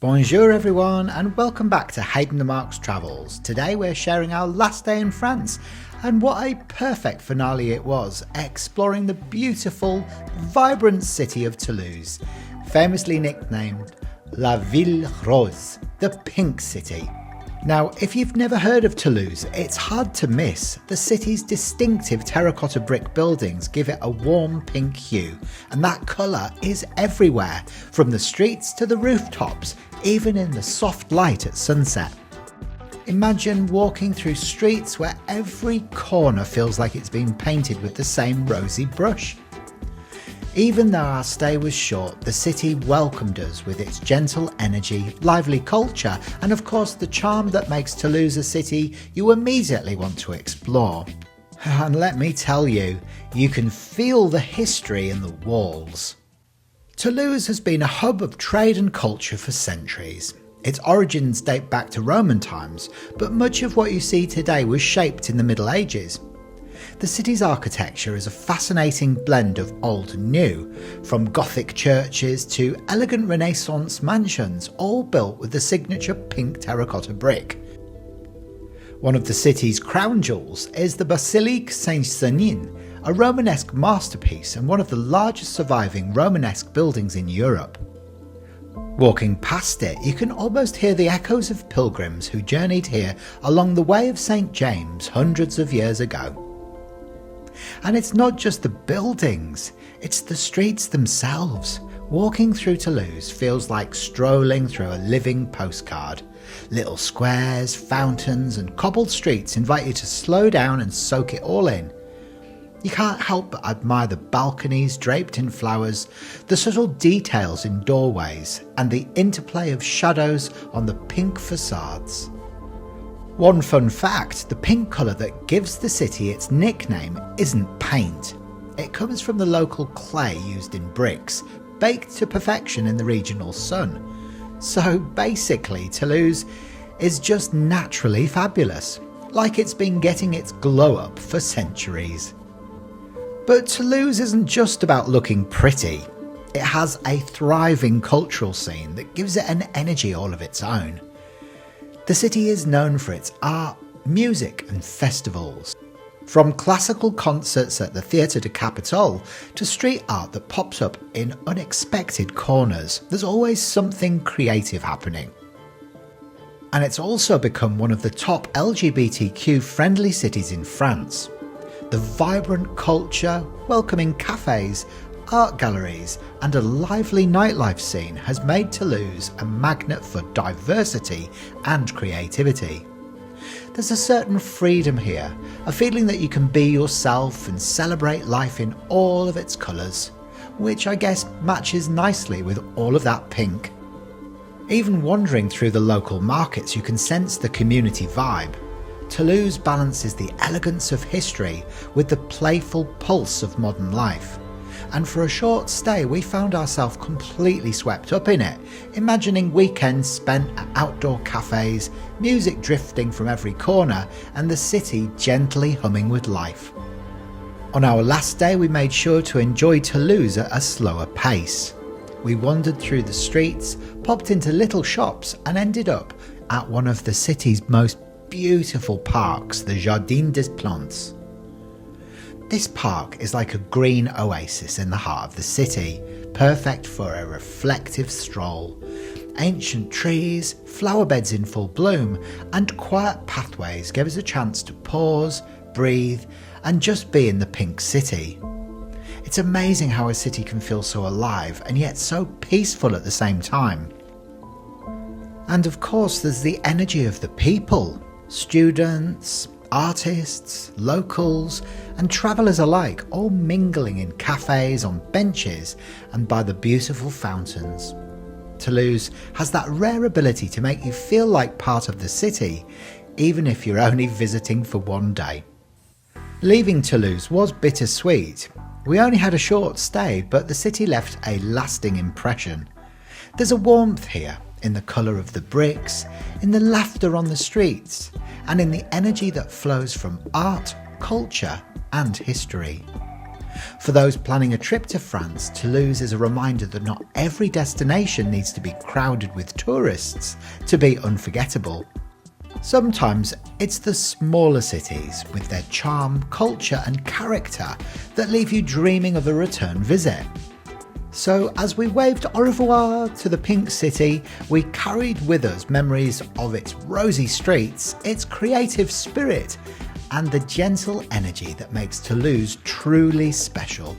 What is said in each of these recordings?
Bonjour everyone and welcome back to Hayden the Marks Travels. Today we're sharing our last day in France, and what a perfect finale it was, exploring the beautiful, vibrant city of Toulouse, famously nicknamed La Ville Rose, the Pink City. Now, if you've never heard of Toulouse, it's hard to miss. The city's distinctive terracotta brick buildings give it a warm pink hue, and that colour is everywhere, from the streets to the rooftops, even in the soft light at sunset. Imagine walking through streets where every corner feels like it's been painted with the same rosy brush. Even though our stay was short, the city welcomed us with its gentle energy, lively culture, and of course the charm that makes Toulouse a city you immediately want to explore. And let me tell you, you can feel the history in the walls. Toulouse has been a hub of trade and culture for centuries. Its origins date back to Roman times, but much of what you see today was shaped in the Middle Ages. The city's architecture is a fascinating blend of old and new, from Gothic churches to elegant Renaissance mansions, all built with the signature pink terracotta brick. One of the city's crown jewels is the Basilique Saint-Denis, a Romanesque masterpiece and one of the largest surviving Romanesque buildings in Europe. Walking past it, you can almost hear the echoes of pilgrims who journeyed here along the Way of St. James hundreds of years ago. And it's not just the buildings, it's the streets themselves. Walking through Toulouse feels like strolling through a living postcard. Little squares, fountains and cobbled streets invite you to slow down and soak it all in. You can't help but admire the balconies draped in flowers, the subtle details in doorways, and the interplay of shadows on the pink facades. One fun fact, the pink colour that gives the city its nickname isn't paint. It comes from the local clay used in bricks, baked to perfection in the regional sun. So basically, Toulouse is just naturally fabulous, like it's been getting its glow up for centuries. But Toulouse isn't just about looking pretty. It has a thriving cultural scene that gives it an energy all of its own. The city is known for its art, music and festivals. From classical concerts at the Théâtre de Capitole to street art that pops up in unexpected corners, there's always something creative happening. And it's also become one of the top LGBTQ-friendly cities in France. The vibrant culture, welcoming cafes, art galleries and a lively nightlife scene has made Toulouse a magnet for diversity and creativity. There's a certain freedom here, a feeling that you can be yourself and celebrate life in all of its colours, which I guess matches nicely with all of that pink. Even wandering through the local markets, you can sense the community vibe. Toulouse balances the elegance of history with the playful pulse of modern life. And for a short stay we found ourselves completely swept up in it, imagining weekends spent at outdoor cafes, music drifting from every corner and the city gently humming with life. On our last day we made sure to enjoy Toulouse at a slower pace. We wandered through the streets, popped into little shops and ended up at one of the city's most beautiful parks, the Jardin des Plantes. This park is like a green oasis in the heart of the city, perfect for a reflective stroll. Ancient trees, flower beds in full bloom, and quiet pathways give us a chance to pause, breathe, and just be in the pink city. It's amazing how a city can feel so alive and yet so peaceful at the same time. And of course, there's the energy of the people. Students, artists, locals and travellers alike, all mingling in cafes, on benches and by the beautiful fountains. Toulouse has that rare ability to make you feel like part of the city, even if you're only visiting for one day. Leaving Toulouse was bittersweet. We only had a short stay, but the city left a lasting impression. There's a warmth here, in the colour of the bricks, in the laughter on the streets, and in the energy that flows from art, culture and history. For those planning a trip to France, Toulouse is a reminder that not every destination needs to be crowded with tourists to be unforgettable. Sometimes it's the smaller cities with their charm, culture and character that leave you dreaming of a return visit. So as we waved au revoir to the Pink City, we carried with us memories of its rosy streets, its creative spirit and the gentle energy that makes Toulouse truly special.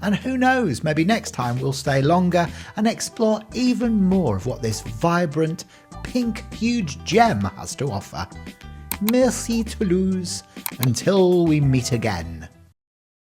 And who knows, maybe next time we'll stay longer and explore even more of what this vibrant, pink, huge gem has to offer. Merci Toulouse, until we meet again.